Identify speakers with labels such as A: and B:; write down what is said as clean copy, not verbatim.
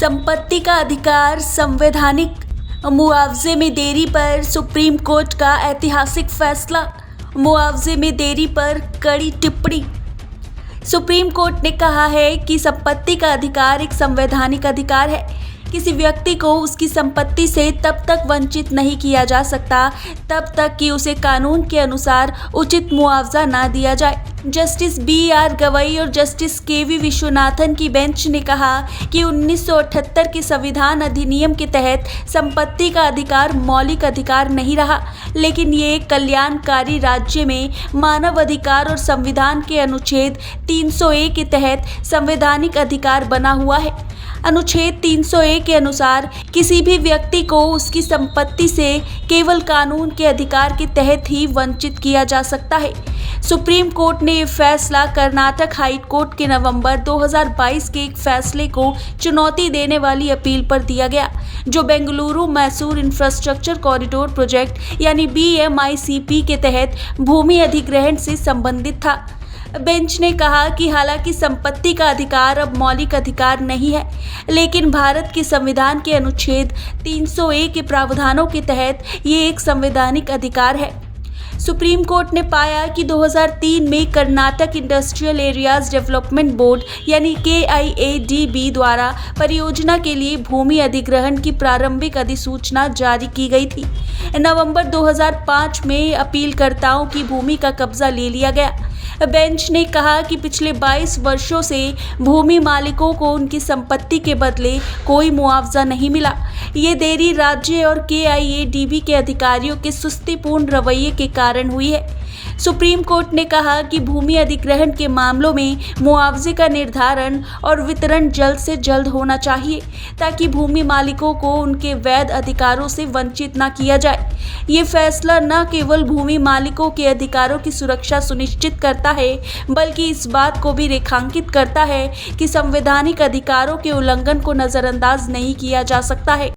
A: संपत्ति का अधिकार, संवैधानिक मुआवजे में देरी पर सुप्रीम कोर्ट का ऐतिहासिक फैसला। मुआवजे में देरी पर कड़ी टिप्पणी। सुप्रीम कोर्ट ने कहा है कि संपत्ति का अधिकार एक संवैधानिक अधिकार है। किसी व्यक्ति को उसकी संपत्ति से तब तक वंचित नहीं किया जा सकता तब तक कि उसे कानून के अनुसार उचित मुआवजा न दिया जाए। Justice B R. गवई और जस्टिस के.वी. विश्वनाथन की बेंच ने कहा कि 1978 के संविधान अधिनियम के तहत संपत्ति का अधिकार मौलिक अधिकार नहीं रहा, लेकिन ये एक कल्याणकारी राज्य में मानव अधिकार और संविधान के अनुच्छेद 300A के तहत संवैधानिक अधिकार बना हुआ है। अनुच्छेद 300A के अनुसार किसी भी व्यक्ति को उसकी संपत्ति से केवल कानून के अधिकार के तहत ही वंचित किया जा सकता है। सुप्रीम कोर्ट ने यह फैसला कर्नाटक हाई कोर्ट के नवंबर 2022 के एक फैसले को चुनौती देने वाली अपील पर दिया गया, जो Bengaluru Mysore infrastructure corridor project यानी BMICP के तहत भूमि अधिग्रहण से संबंधित था। बेंच ने कहा कि हालांकि संपत्ति का अधिकार अब मौलिक अधिकार नहीं है, लेकिन भारत के संविधान के अनुच्छेद 300A के प्रावधानों के तहत ये एक संवैधानिक अधिकार है। सुप्रीम कोर्ट ने पाया कि 2003 में Karnataka industrial areas development board यानी KIADB द्वारा परियोजना के लिए भूमि अधिग्रहण की प्रारंभिक अधिसूचना जारी की गई थी। नवंबर 2005 में अपीलकर्ताओं की भूमि का कब्जा ले लिया गया। बेंच ने कहा कि पिछले 22 वर्षों से भूमि मालिकों को उनकी संपत्ति के बदले कोई मुआवजा नहीं मिला। ये देरी राज्य और KIADB के अधिकारियों के सुस्तीपूर्ण रवैये के कारण हुई है। सुप्रीम कोर्ट ने कहा कि भूमि अधिग्रहण के मामलों में मुआवजे का निर्धारण और वितरण जल्द से जल्द होना चाहिए, ताकि भूमि मालिकों को उनके वैध अधिकारों से वंचित न किया जाए। ये फैसला न केवल भूमि मालिकों के अधिकारों की सुरक्षा सुनिश्चित करता है, बल्कि इस बात को भी रेखांकित करता है कि संवैधानिक अधिकारों के उल्लंघन को नजरअंदाज नहीं किया जा सकता है।